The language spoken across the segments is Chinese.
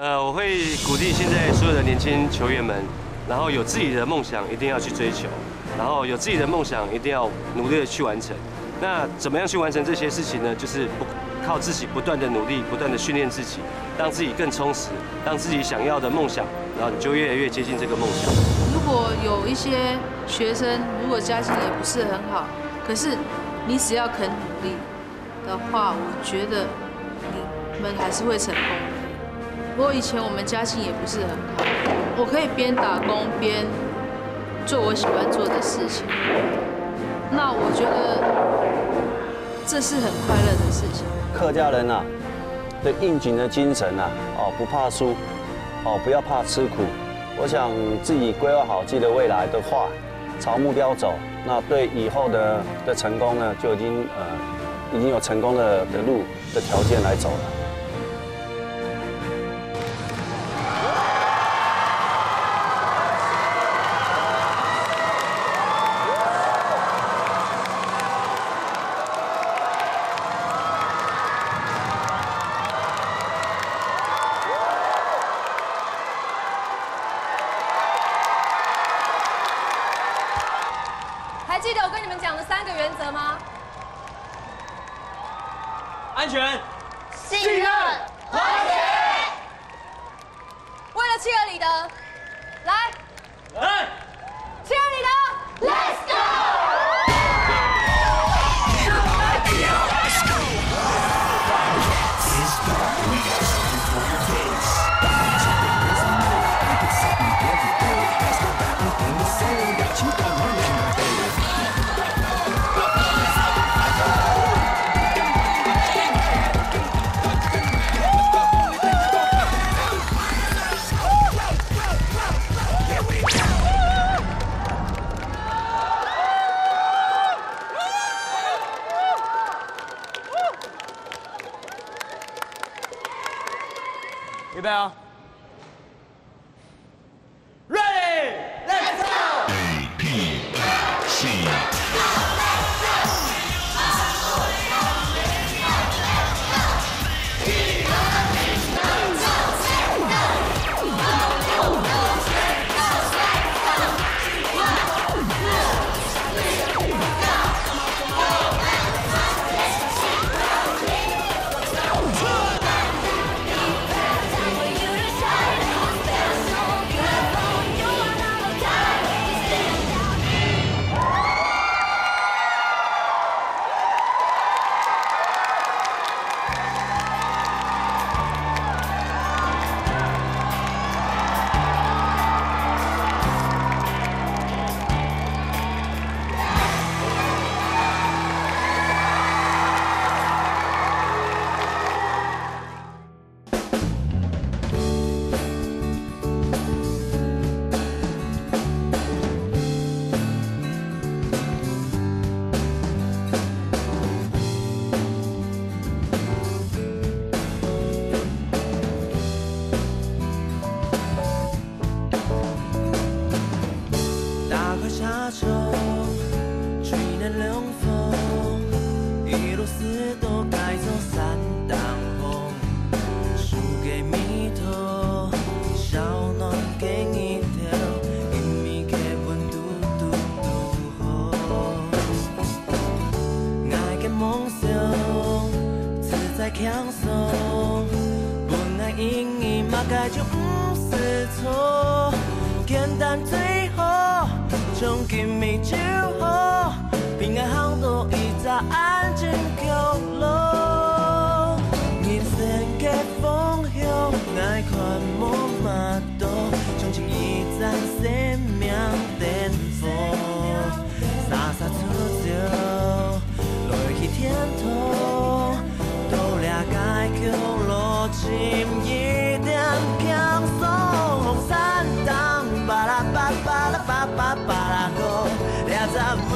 我会鼓励现在所有的年轻球员们，然后有自己的梦想一定要去追求，然后有自己的梦想一定要努力的去完成。那怎么样去完成这些事情呢？就是靠自己不断的努力，不断的训练自己，让自己更充实，让自己想要的梦想，然后你就越来越接近这个梦想。如果有一些学生，如果家境也不是很好，可是你只要肯努力的话，我觉得你们还是会成功。不过以前我们家境也不是很好，我可以边打工边做我喜欢做的事情，那我觉得这是很快乐的事情。客家人啊的应景的精神啊，不怕输，不要怕吃苦。我想自己规划好自己的未来的话，朝目标走，那对以后的成功呢，就已经有成功的路的条件来走了。还记得我跟你们讲的3个原则吗？安全、信任、团结。为了企鹅里德，来，企鹅里德 ，Let's go！ 预备啊 ！Ready，Let's go！ 强松，本来英语嘛该就不是错，简单最好，从今米就好，平安行到一早安静角落，人生嘅方向爱看无嘛多，从今一站生命颠簸，洒洒出招，落去天堂。解救路径一点轻松，山东巴拉巴巴拉巴巴巴拉歌，俩在微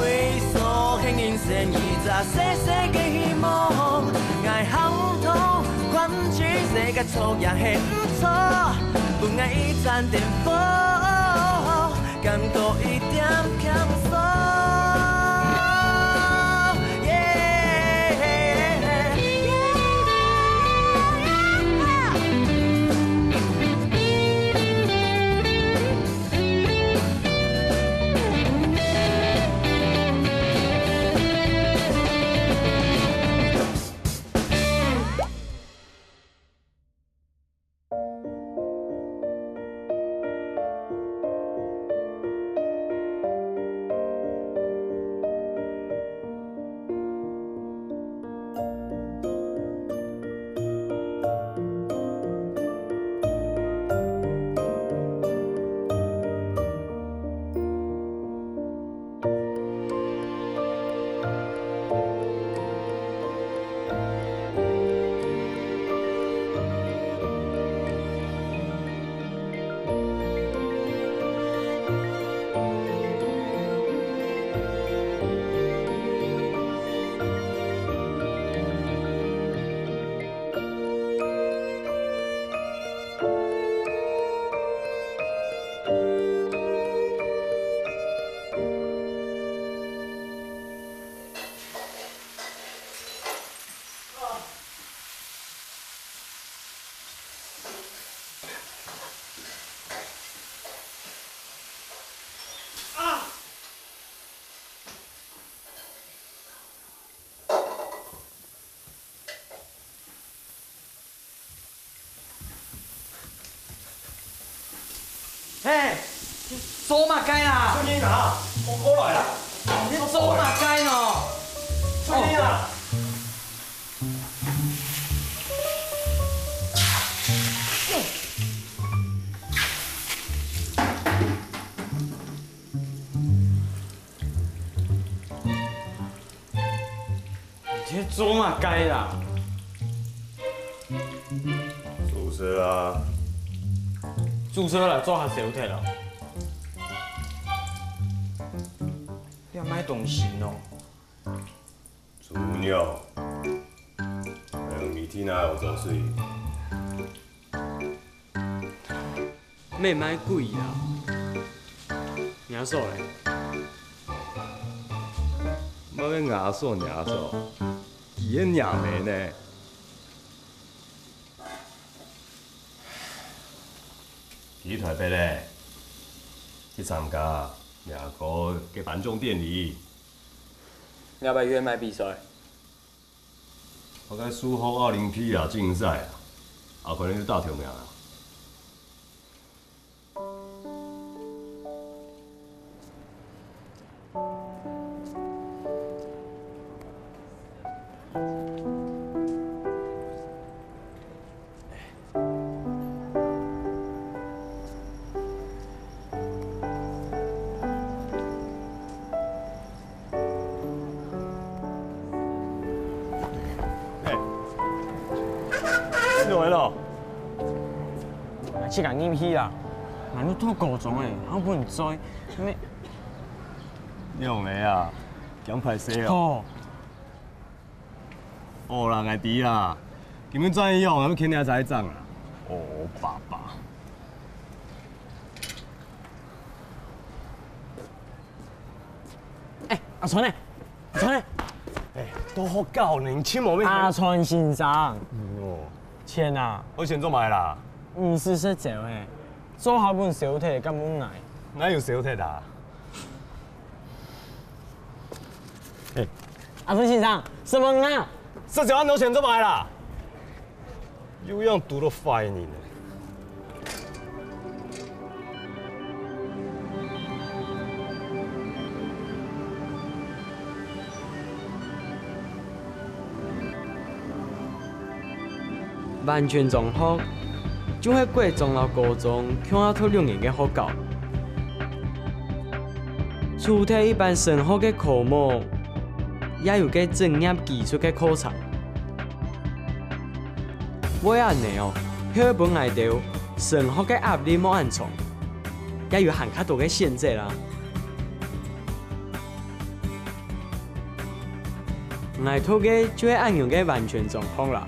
缩，幸人生一早细细嘅希望，爱行通，看唔清世界错也係唔錯，本愛一站巔峰，感到一點輕鬆。嘿，走嘛该啦！出去啊！我过来啦！你走嘛该喏！出去啊！你走嘛该啦！宿舍啊！注册来做下小铁啦！你要买东西哦。猪尿，还有米天啊，有做水。咩买贵啦？牙刷嘞？冇个牙刷，伊个娘妹呢？去台北咧，去参加亚国嘅颁奖典礼。你要不要约买比赛？我该输好奥林匹亚竞赛啊，后可能就大条命啦。来了，去讲硬皮啦，难道拖高中诶？我不能追咩？用嚟啊，咁歹勢啊！哦，哦啦，愛弟啦，根本專業用，咁肯定才漲啊！哦，爸爸。阿川呢？阿川呢？都好教你，千冇咩。阿川先生，哦，錢啊！我先做埋啦。唔是識做誒，做下本小題根本難。哪有小鐵啊？阿川先生，什麼啊？這就按我先做埋啦。有樣讀到快你呢。完全中學就係國中到高中共我讀2年嘅學校，除咗一般升學嘅科目，也有個專業技術嘅課程。我安尼哦，課本內頭升學嘅壓力冇咁重，也有含較多嘅限制啦。我讀嘅就係按樣嘅完全中學啦。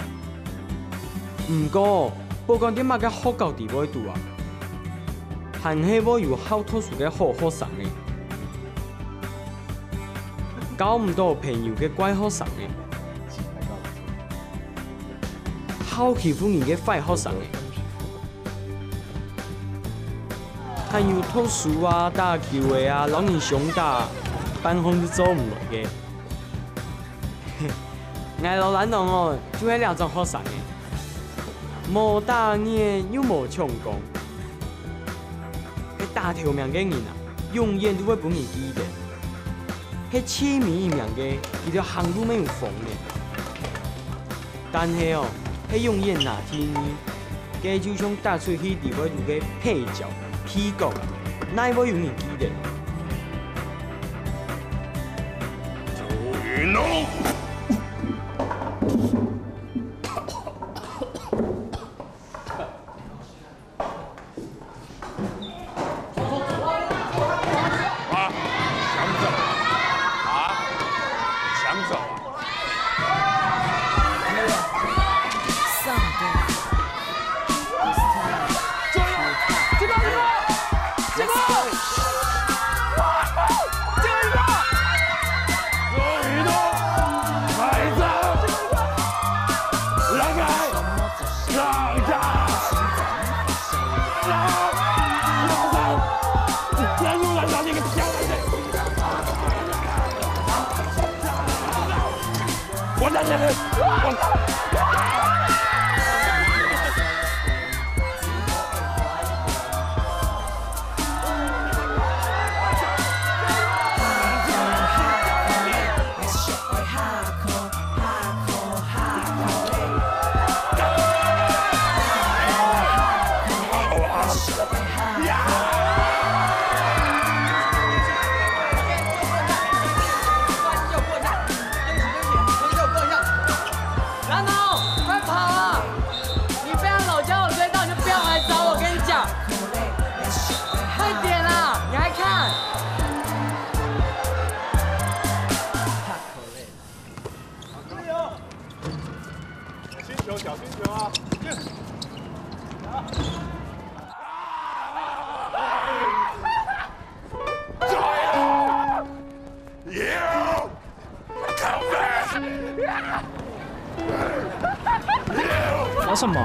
唔過，報講啲乜嘅學校地位度啊，還係我有好讀書嘅好學生嘅，交唔到朋友嘅怪學生嘅，好欺負人嘅壞學生嘅，還有讀書啊、打球嘅啊、老人相打，班風都做唔落嘅。我老懶堂哦，就係2種學生嘅。無打嘢又無搶功，迄大條命嘅人啊，永遠都會俾人記得。迄痴迷一命嘅，伊條行路沒有風嘅。但係哦，迄永遠那天嘅就像打出去地位度嘅配角、屁股，哪會有人記得？云龍。然后快跑啊！你非要老叫我追到，你就不要来找我，跟你讲。快点啦！你还看？小心球啊！搞什么？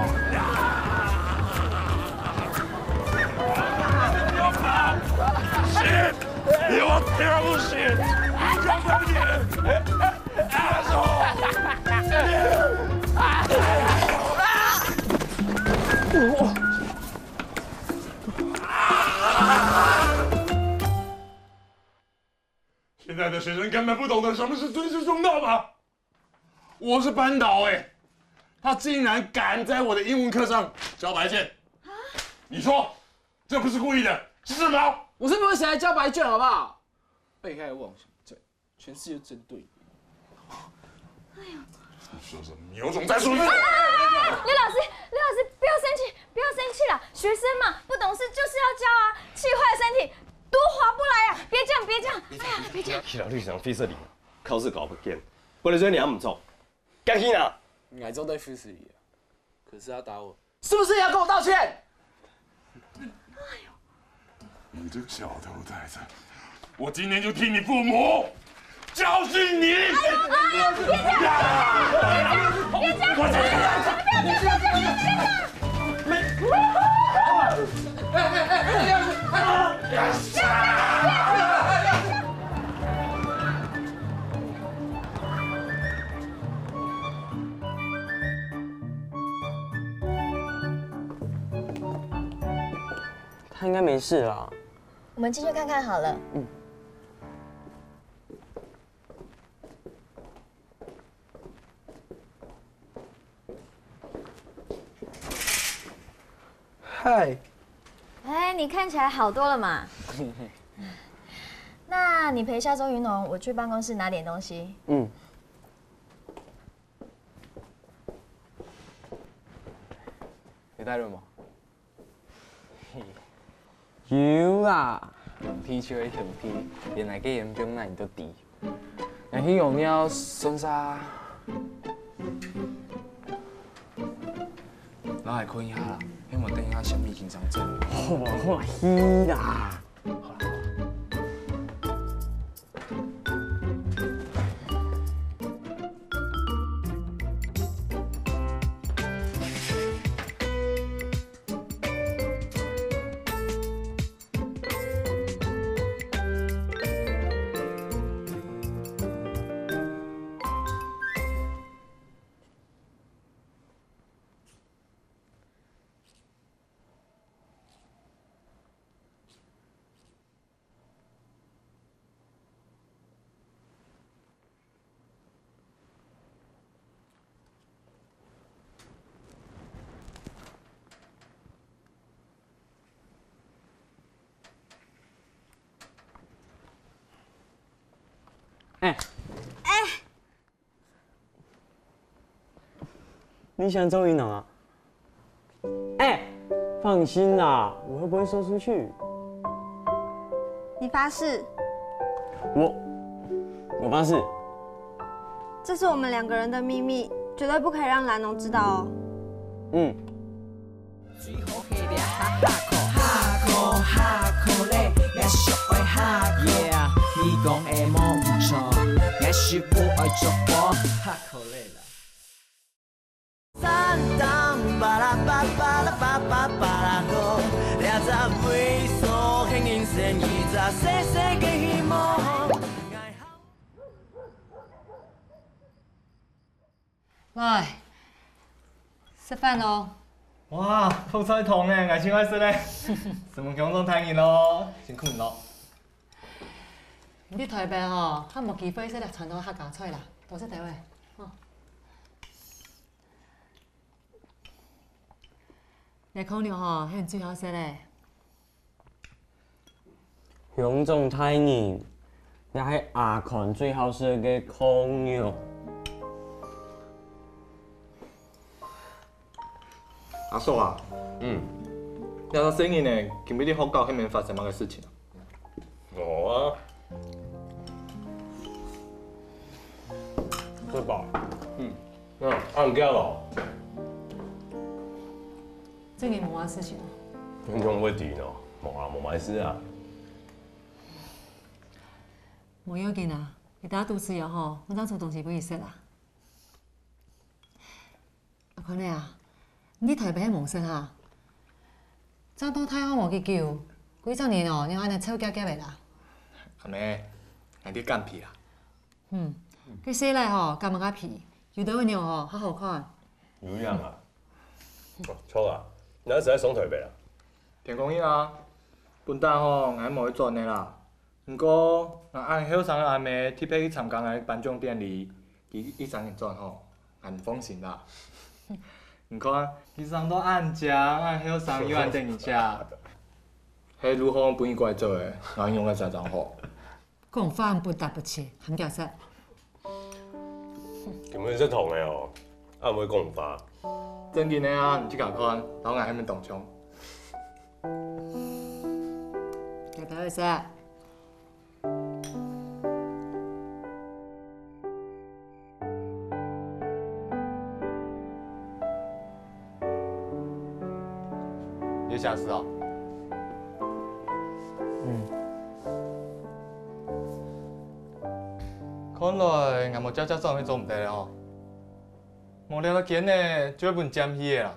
给我跳血！看快点！现在的学生根本不懂得什么是尊师重道嘛！我是班导哎，他竟然敢在我的英文课上教白卷，你说这不是故意的，是什么？我是不会写来交白卷，好不好？被害妄想症，全世界针对你。说什么？你有种再说一次！刘老师，不要生气，不要生气啦！学生嘛，不懂事就是要教啊，气坏身体多划不来啊！别这样，别这样，哎呀，别这样！去老绿上费色里，考试搞不见，过来这两唔做，干起啦！你还坐在飞死里啊？可是他打我，是不是也要跟我道歉？你这个小头崽子，我今天就替你父母教训你！别这样！别这样！不要这样！他应该没事啦。我们进去看看好了。嗯。嗨。哎，你看起来好多了嘛。那你陪一下周云龙，我去办公室拿点东西。嗯。你带了吗？有啦，天笑的天天，原来嘅严重那你都低。但係用了son沙，咱来看一下啦，希望等一下什么紧张症。好希啦。哎，你喜欢周云龙啊？哎，放心啦，我会不会说出去？你发誓？我发誓。这是我们两个人的秘密，绝对不可以让蓝龙知道哦。嗯。你讲的冇唔错，也是我爱做我哈口累了。三当巴拉巴巴拉巴巴巴拉吼，两只猥琐的人生，一只细细的希望。来，吃饭喽！哇，泡菜糖呢，爱情爱食呢，什么工作太严咯，辛苦咯。你台北吼，较无机会识来传统客家菜啦，多谢大位。你可能吼，迄最好识咧，雄中太硬，也係阿群最後食嘅控藥。阿叔啊，有個生意呢，見唔見啲學校後面發生乜嘅事情啊？我啊，對吧？按家咯，最近冇乜事情。你仲會點咯？冇買事啊。冇要緊啊，你等下肚子有吼，我當做東西俾你食啦。阿坤你啊，你台北喺忙食哈？爭到太空我去叫，幾十年哦，你安尼臭夾夾嚟啦。阿妹，係啲乾皮啊。佢洗嚟吼，夾埋個皮，有得你哦，好好看。有樣啊？錯啊！你一時喺爽台北啊？田公英啊，本單吼，我冇去做呢啦。不過，我按後生嘅阿妹貼去參加嘅頒獎典禮，佢3年轉吼，我唔放心啦。你看，醫生都按食，按後生又按等伊食，係如何本意過來做嘅，我用個真好。講法不搭不切，很夾實。根本識同嘅哦，啱唔會講法。真嘅呢啊，唔知搞看，老眼喺面動槍。夾到去食。有啥事哦？看來我冇朝早去做唔得了吼，冇聊到見呢，就要本佔去的啦。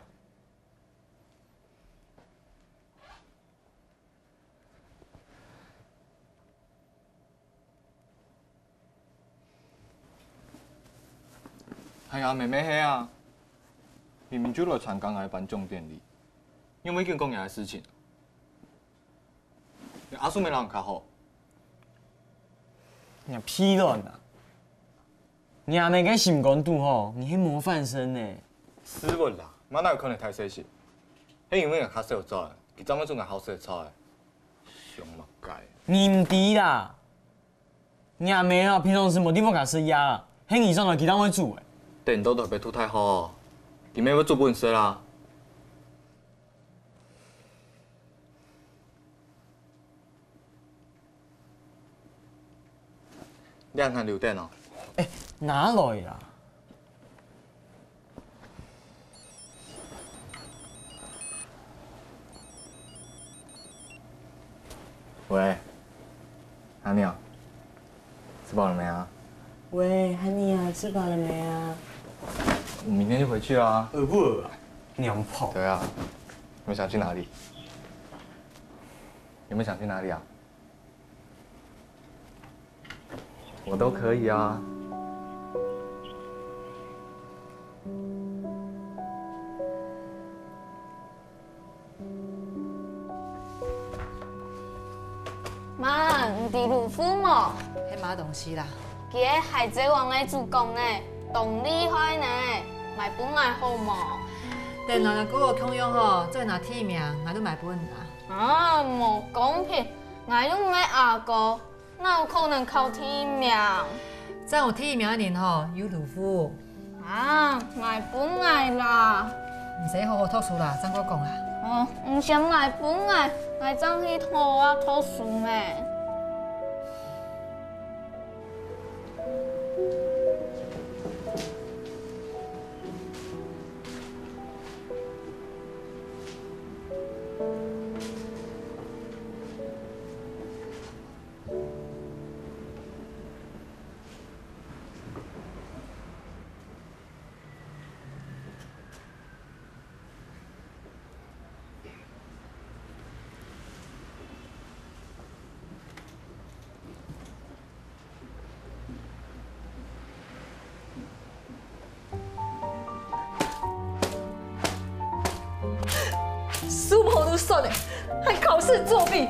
係啊，妹妹係啊，明明就來參加我嘅頒獎典禮，有冇已經講嘢嘅事情？阿叔咪人較好。你屁亂啊！你阿妹嘅心肝肚吼，你係模範生呢。斯文啦，媽哪有可能太細心？係因為我較少做，佢怎麼做我好食炒嘅？上乜街？你唔知啦，你阿妹啊，平常時冇地方甲施壓，係以上來其他會煮嘅。電腦都別塗太好，佢咩要做本事啦？你眼看留電哦？哪來啦？喂，阿鳥，吃飽了沒啊？喂，漢妮啊，吃飽了沒啊？我明天就回去啦。餓不餓啊？娘炮！對啊，你們想去哪裡？你們想去哪裡啊？我都可以啊。媽，唔係魯夫麼？係乜東西啦？佢係海賊王嘅主角呢，動厲害呢，買本來好麼？電腦嘅嗰個空用吼，再拿提名，我都買本啦。啊，冇公平，我又唔係阿哥，哪有可能考提名？真有提名嘅人吼，有魯夫。啊，買本來啦。唔使好好讀書啦，真我講啦。哦，唔想買本來，我爭去讀啊讀書咩？書包都算了，還考試作弊，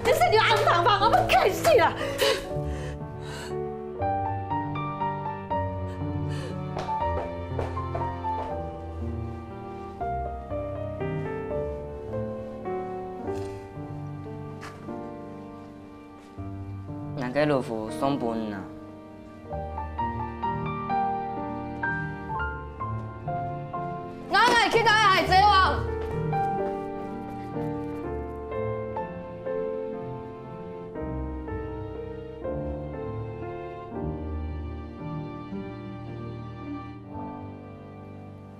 你是你昂堂吧？我不開心啦！个老夫送本啦。我咪去到海贼王。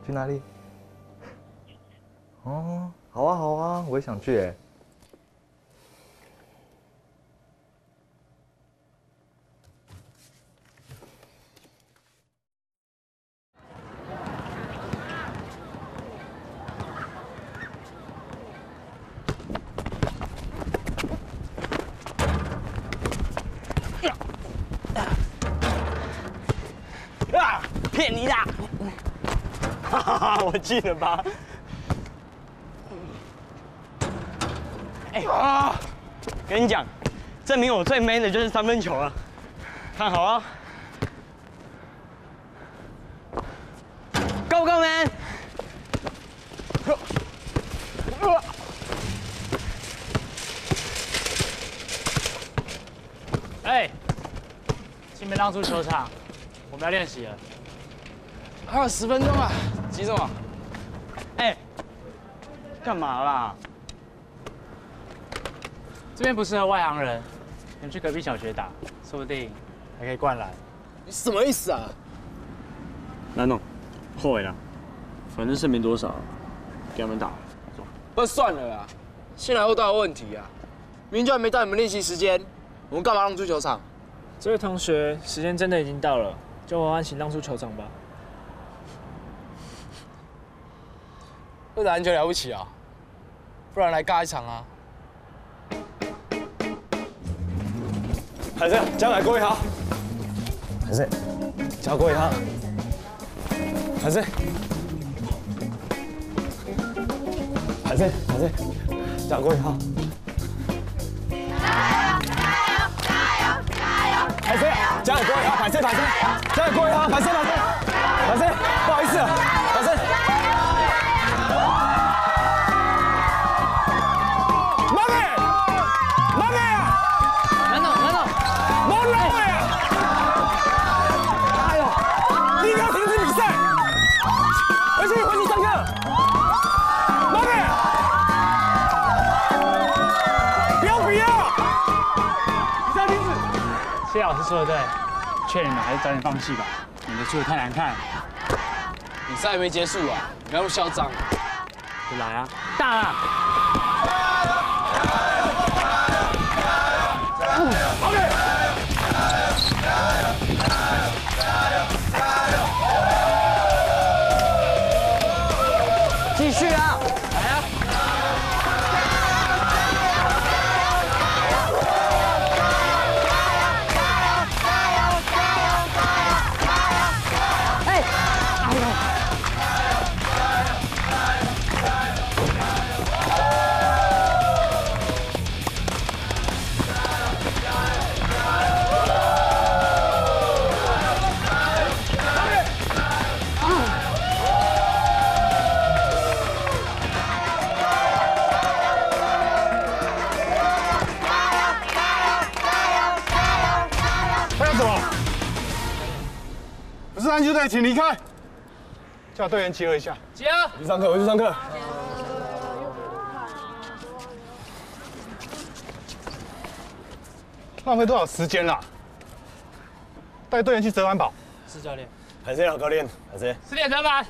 去哪里？哦，好啊好啊，我也想去哎。骗你的！哈哈，我进了吧？跟你讲，证明我最 man 的就是3分球了，看好啊 ！Go go man！ 新北浪速球场，我们要练习了。还有10分钟啊，急什么？干嘛啦？这边不适合外行人，你们去隔壁小学打，说不定还可以灌篮。你什么意思啊？难弄，后悔了，反正胜没多少，给他们打。不算了啦，先来后到有问题啊！明明就还没到你们练习时间，我们干嘛让足球场？这位同学，时间真的已经到了，就缓缓请让出球场吧。会打篮球了不起啊，不然来尬一场啊！海生，将来过一下。海生，交过一下。海生，海生，海生，交过一下。海生，加油过一下，海生，海生，加油过一下，海生，海生，海生，不好意思啊，海生。慢点，慢点啊！慢走，慢走，慢点啊！哎呦，立刻停止比赛，而且你回去上课。慢点，不要比啊！比赛停止。谢老师说的对，劝你们还是早点放弃吧，免得输得太难看。比赛还没结束啊，不要那么嚣张。就来啊，大啊！继续啊！来啊！篮球队，请离开，叫队员集合一下。集合。回去上课，回去上课。浪费多少时间啦？带队员去折返跑。是教练。海生好，教练，海生。10点折返。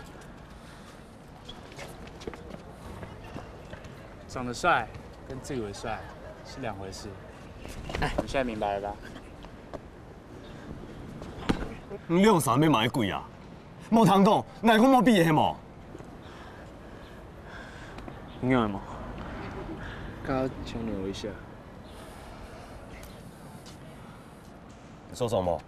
长得帅跟自以为帅是2回事。你现在明白了吧？你用啥要买贵啊？冇通讲，哪讲冇比的冇？你有吗？刚刚强扭了一下。你受伤冇？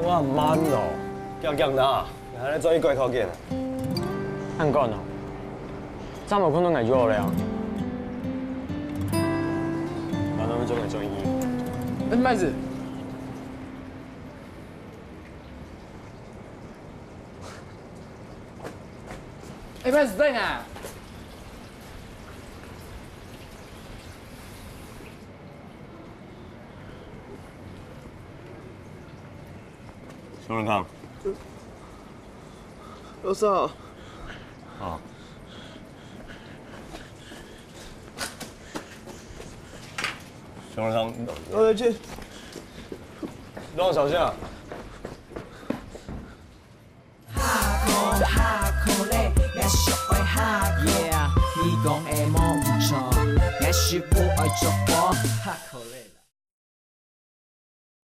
我慢哦，强啦，还来做一怪考验。按讲哦，怎么可能会弱了？分钟的专一。麦子。麦子在哪？熊仁康。老师好。好。熊仁康，我来接。让我小心啊！你讲的冇唔错，也是我爱做我哈口嘞。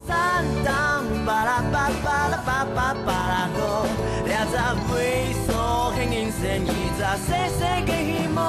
三当巴拉巴巴拉巴巴巴拉多，两只猥琐很人生，一只细细嘅希望。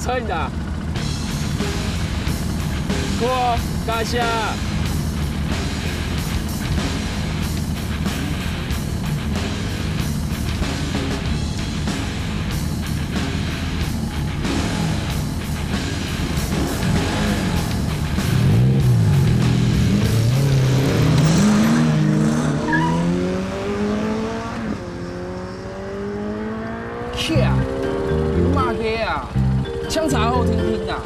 车你的，过大下。有嘛个啊？枪查后听听啊！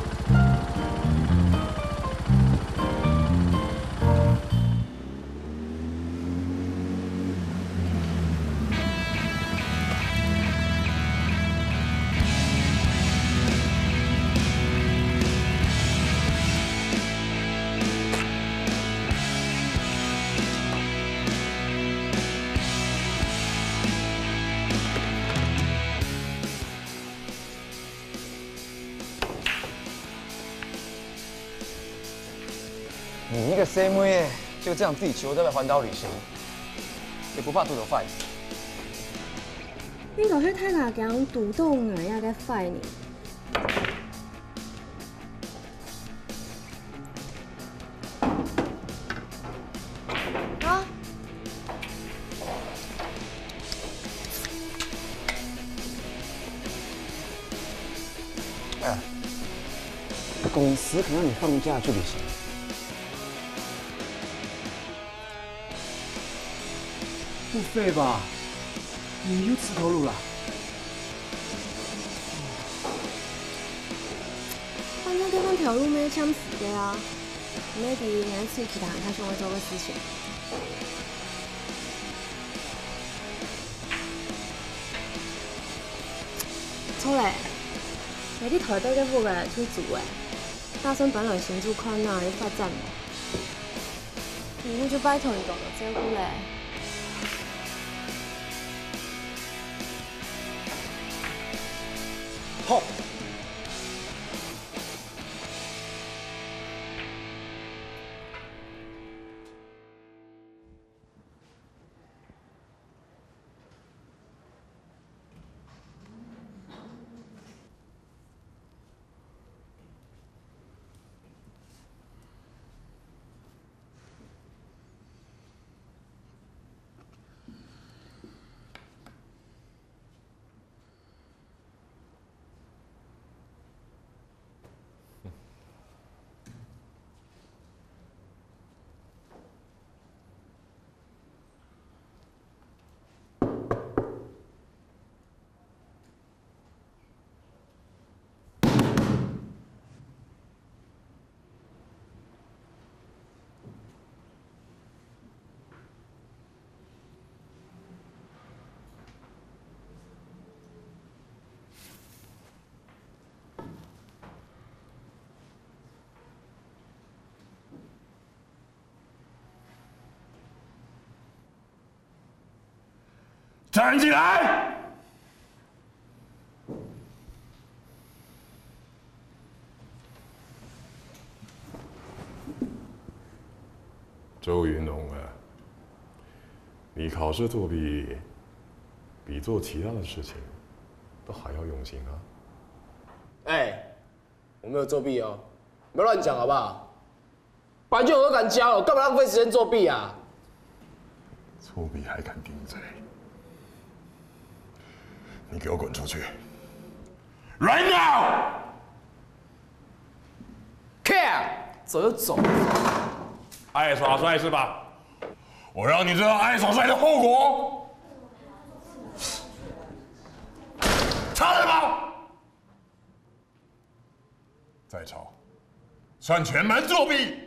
你一个 C 妹，就这样自己求在外环岛旅行，也不怕出手 fight。你搞些太大强主动啊，要该 fight 你。啊！哎，公司可让你放假去旅行。 不废吧？你又吃头颅了？反正对方条路没抢死的啊，maybe 你还是其他他想要做个事情。错嘞，你啲台底嘅貨嘅推做誒，大生本來顯著困難要發展嘛，你就拜託你講到招呼咧。 好。站起来！周云龙啊，你考试作弊，比做其他的事情都还要用心啊！哎，我没有作弊哦，不要乱讲好不好？本来就我都敢教了，干嘛浪费时间作弊啊？作弊还敢顶嘴？你给我滚出去 ！Right now！ Care， 走就走。爱耍帅是吧？我让你知道爱耍帅的后果。插了吧！再吵，算全班作弊。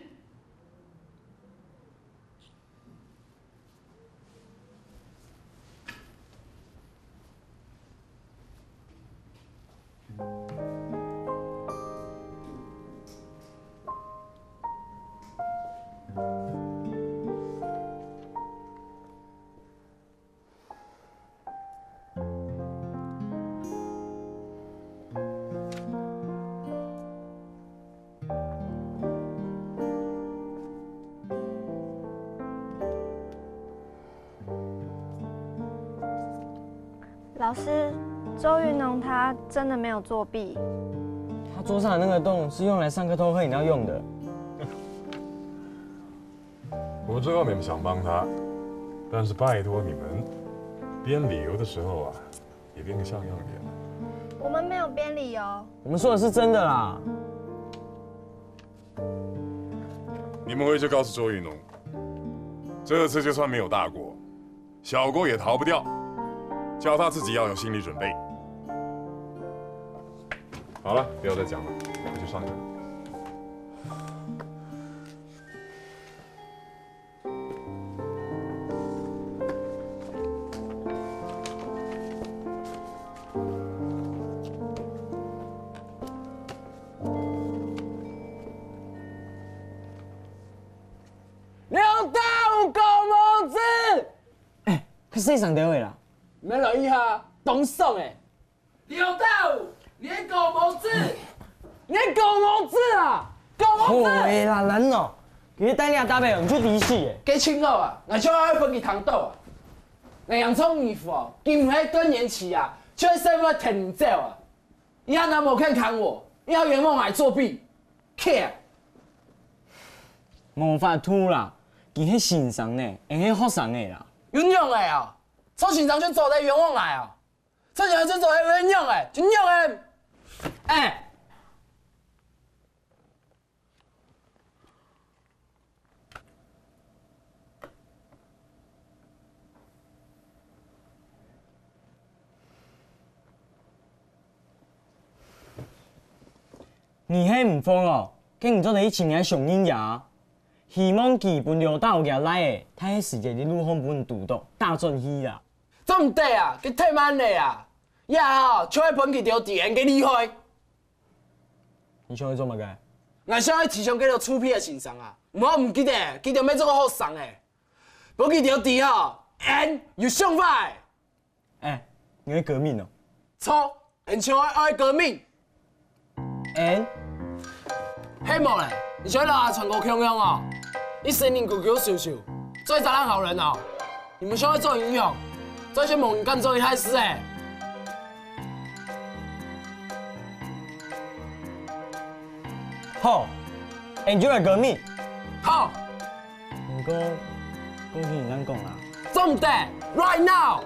老师，周云龙他真的没有作弊。他桌上的那个洞是用来上课偷喝饮料用的。我知道你们想帮他，但是拜托你们编理由的时候啊，也编个像样点。我们没有编理由。我们说的是真的啦。你们回去告诉周云龙，这次就算没有大过，小过也逃不掉。叫他自己要有心理准备。好了，不要再讲了，回去上课。刘大武狗毛子，哎，去洗上条位啦。免落去哈，东爽诶！刘大武，你的狗毛子，你的狗毛子啊！狗毛子！好诶啦，咱哦，其实等你打白，唔出底死诶。给清好啊，那就要分去糖豆啊。那洋葱衣服哦，今迄更年期啊，就会身份摕你走啊。以后若无肯扛我，以后冤枉来作弊，客。无法度啦，其迄欣赏呢，用迄学生的啦。冤枉诶哦！做现场就做在冤枉来哦，做现场就做在冤枉诶，冤枉诶！哎，你迄唔慌哦，竟然做你前年上音牙，希望基本刘大有来诶，他迄世界的陆风本独到大转去啦。这唔对啊，佮太慢嘞啊！以后就要分去条地缘给厉害。你想要做乜个？我想要提倡叫做出片的欣赏啊，唔好唔记得，记得要做个好送诶。不记条地吼，N 有想法诶。哎，你会革命哦？错，很像爱革命。N， 黑幕嘞，你想要全国强勇哦，一生年久久秀秀，做一个烂好人哦。你们想要做英雄？这些猛干做一开始哎，好，你就来革命。好，不过，过去你咱讲啦，总得 right now。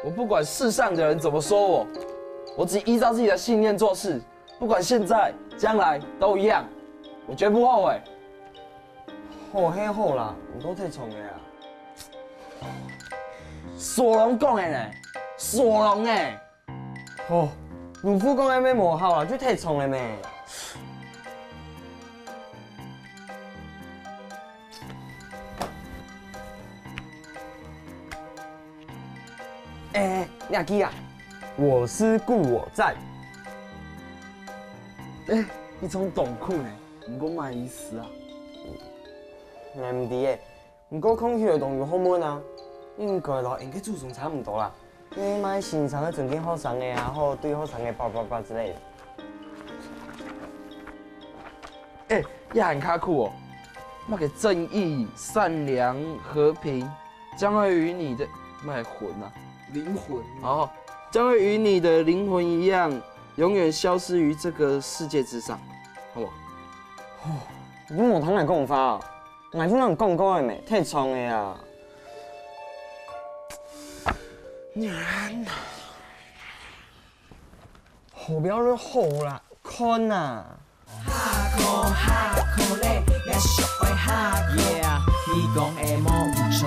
我不管世上的人怎么说我，我只依照自己的信念做事，不管现在、将来都一样，我绝不后悔。好嘿好啦，唔过太冲的啊。索隆讲的呢，索隆诶。哦，鲁夫讲的咩无效啊，就太冲了咩。你阿记啊，我思故我在。你种懂酷呢，不过卖意思啊。唔知诶，不过空气的动物好闷啊，应该老应该注重差唔多啦。你买欣赏的整天好上的啊，或对好上的叭叭叭之类的。也很卡酷哦。那个正义、善良、和平，将会与你的卖魂啊，灵魂哦，将会与你的灵魂一样，永远消失于这个世界之上，好不好？你无通来讲法哦，俺听人讲过的没，太冲的啊。娘呐，后边都好啦，看呐。哈可嘞，也是会哈可。你讲的冇唔错，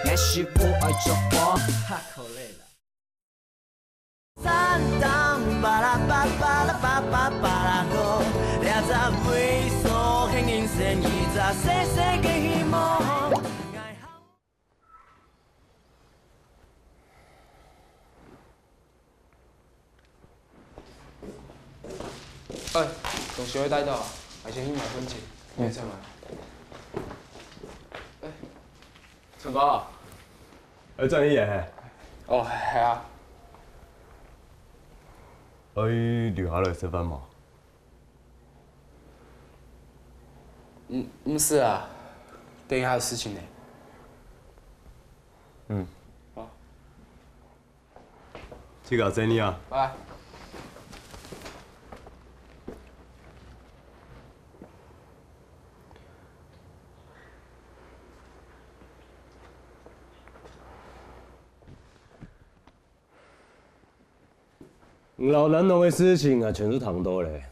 也是不爱做我哈可嘞啦。三当巴拉巴巴拉巴巴巴拉多，两只猥琐很人生，一只细细嘅希望。同学会带到，还先去买分钱，你再买。陈哥。郑义诶。哦，系啊。留下来食饭嘛？唔是啊，等一下有事情呢。好。去搞郑义啊。拜。老南农的事情啊，全是唐多嘞。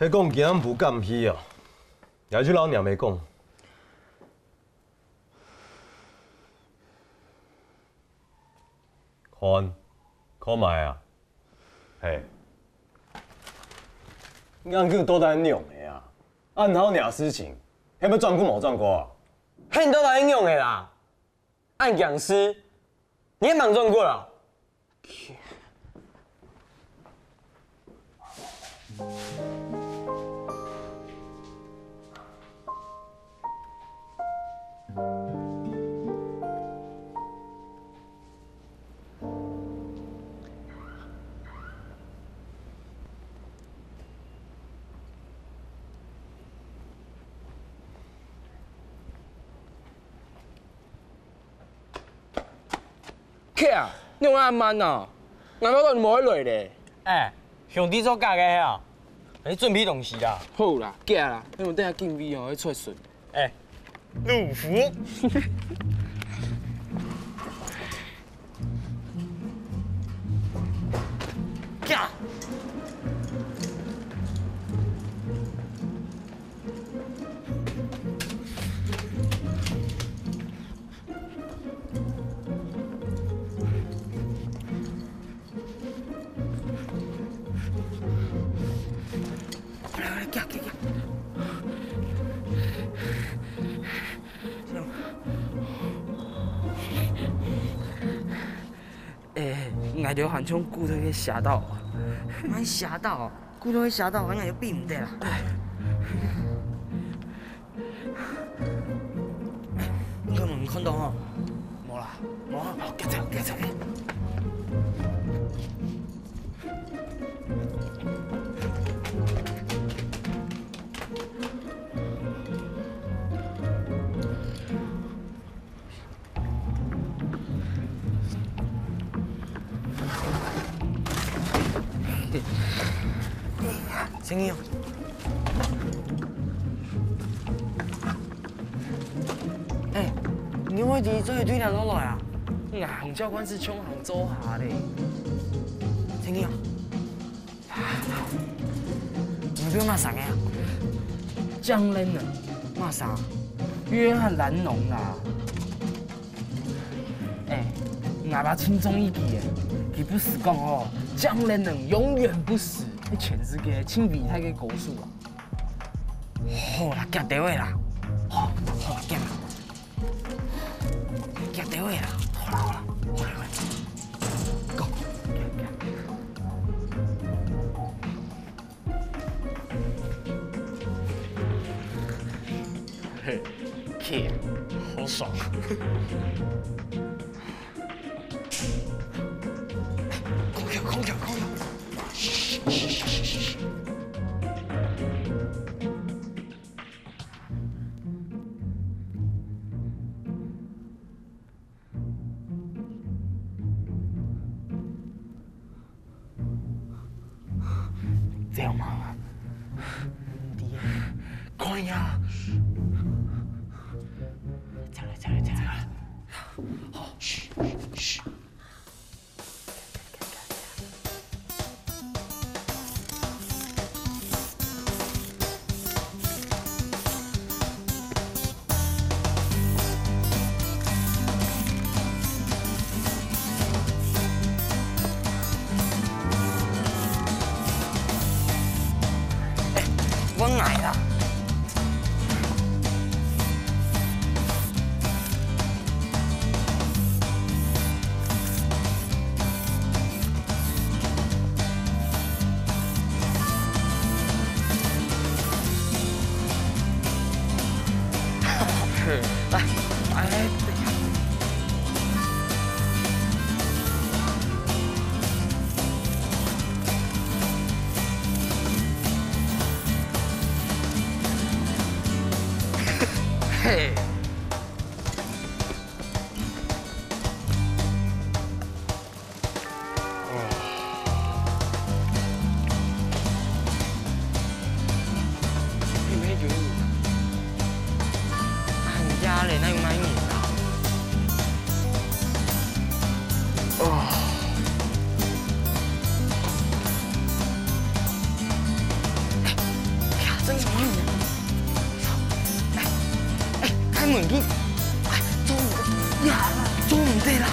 迄讲今仔无干批哦，也去老娘没讲。看卖啊，嘿，俺叫多单用的啊，按好鸟事情，迄要赚过冇赚过啊？嘿，你都来应用的啦，按讲师，你也蛮赚过了。客，你用咁慢啊？俺嗰度冇得累咧。兄弟做假嘅啊，你准备东西啦。好啦，假啦，你们等下见面哦，会出顺。入福。假。俺就喊从骨头给吓到，俺吓到，骨头给吓到，俺就避唔得啦。你看没看到哦？冇啦，冇啊，好，走，走，走。声音。你为伫做一堆人落来啊？行教官是冲行走下嘞。声音。你不要骂啥个呀？江人呢？骂啥？约翰兰农啦。俺把轻中一记诶，他不死讲哦，江人人永远不死。你全是个青比太个狗数啊！好啦，夹地位啦，好，夹啦。会啦，好啦，快。Go。嘿 ，K， 好爽。空调。嘘。这样吗？快呀！再来。好，嘘。我矮啦。来，嘿。家嘞，那有哪有啊？哦，呀，真什么开门去，做唔得啦。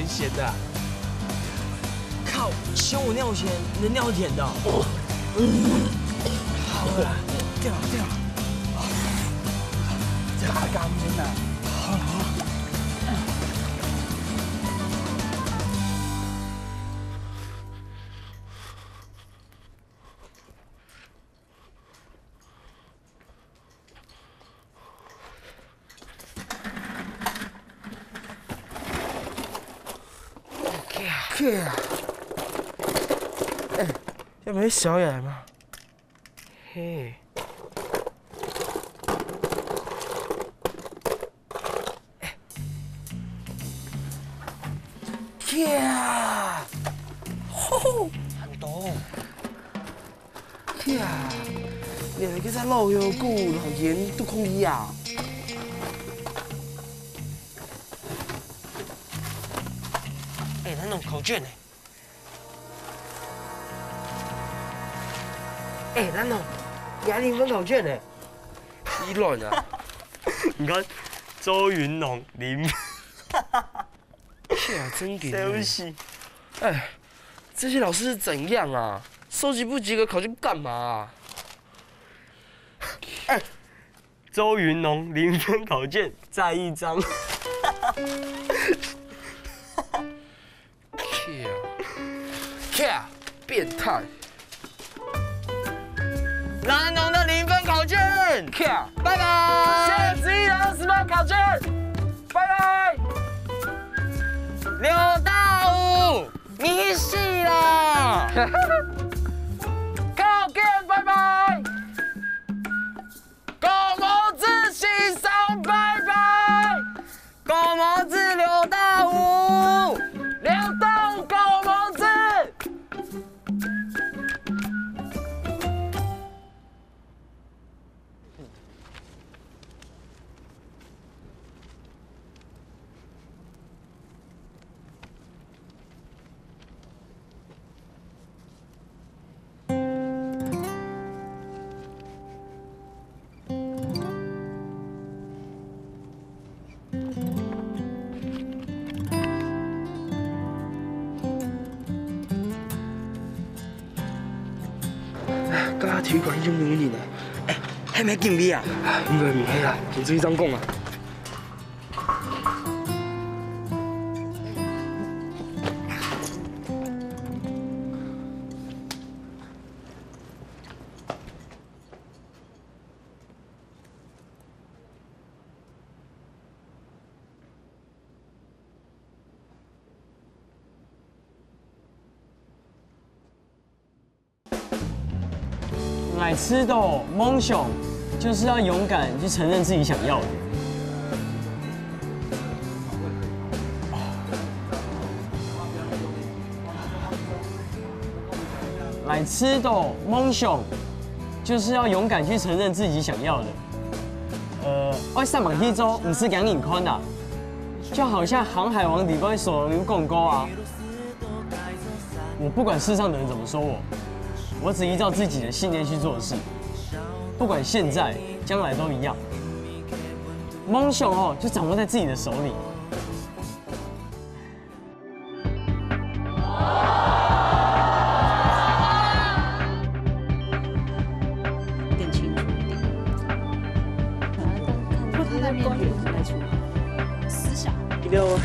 咸的、啊。靠，嫌我尿咸，你的尿是甜的、哦。好了，对了，加干真的。好了。去啊！哎，要不要小野吗？嘿。去啊！吼，很多。去啊！你那个在老油股好严都空衣啊！哎，那种考卷呢？哎，那种压0分考卷呢？一乱啊！你看，周云龙0。是啊，真给力！哎，这些老师是怎样啊？收集不及格考卷干嘛啊？哎，周云龙0分考卷再一张。变态！南农的0分考卷，拜拜。谢子怡的20分考卷，拜拜。刘大武，你死啦！考卷，拜拜。狗毛子欣赏，拜拜。狗毛子刘大武，狗毛子。刚刚体育馆已经有人了，还没敬礼啊？应该唔系啦，听主长讲啊。来吃的梦想就是要勇敢去承认自己想要的。来吃的梦想就是要勇敢去承认自己想要的。我上网去做，不是讲眼宽的，就好像航海王里边所有共沟啊。我不管世上的人怎么说我只依照自己的信念去做事，不管现在、将来都一样。梦想就掌握在自己的手里。更清楚一点。不他在面前来处理思想。一定要吗？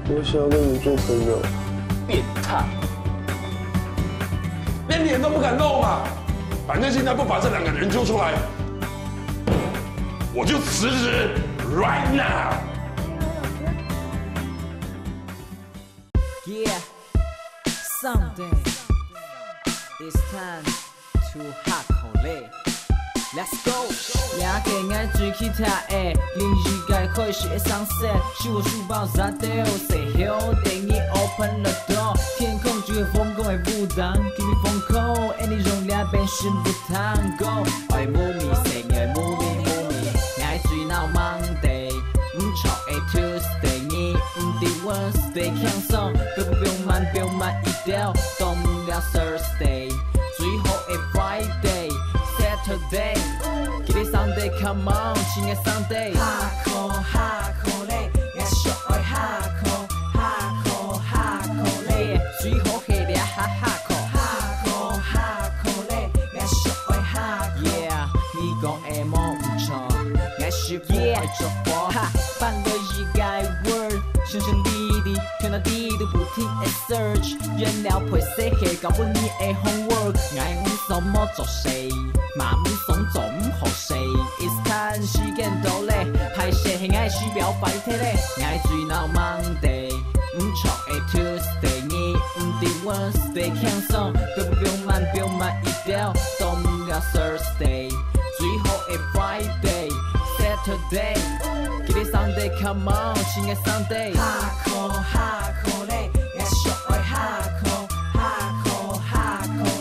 我想要跟你做朋友。变态！连脸都不敢露嘛！反正现在不把这2个人揪出来，我就辞职 right now。Yeah, someday it's time to hardcore. Let's go！ 两个爱追去听的，另一个开始的 sunset， 是我书包砸掉，say hello， 等你 open the door， 天空就会疯狂的舞蹈 ，give me phone call， any 容量变成不tango go， 爱 move me，say 爱 move me， 爱追闹 Monday， 唔错的 Tuesday， 你唔得 Wednesday， 轻松，不用慢一点，到唔了 Thursday， 最后的 Friday。Saturday, get it Sunday, come on, 亲爱 Sunday。Hardcore 嘞，我小爱 hardcore 嘞，最好下俩hardcore 嘞，我小爱 hardcore。你讲的梦唔错，我是不爱做过。半个一个 word， 想象力的，看到地都不停的 search， 原料配色黑，搞不你的 homework， 爱唔什么做谁？嘛唔爽做唔好势 ，It's time 时间到嘞，排泄係愛需表白體嘞，愛最鬧 Monday， 唔錯嘅 Tuesday， 你唔得 Wednesday， 輕鬆，不用慢一點，到唔了 Thursday， 最後嘅 Friday，Saturday， get it Sunday come on， 親愛 Sunday，Hardcore 嘞，我小愛 Hardcore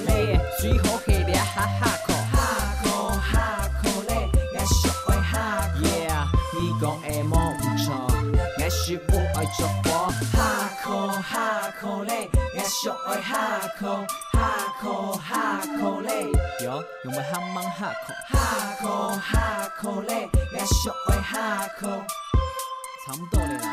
嘞，最後係倆Hardcore。讲的梦唔错，我是不爱做过。Hardcore 嘞，我小爱 Hardcore 嘞，哟，用咪喊忙 Hardcore 嘞，我小爱 Hardcore， 差不多嘞啦。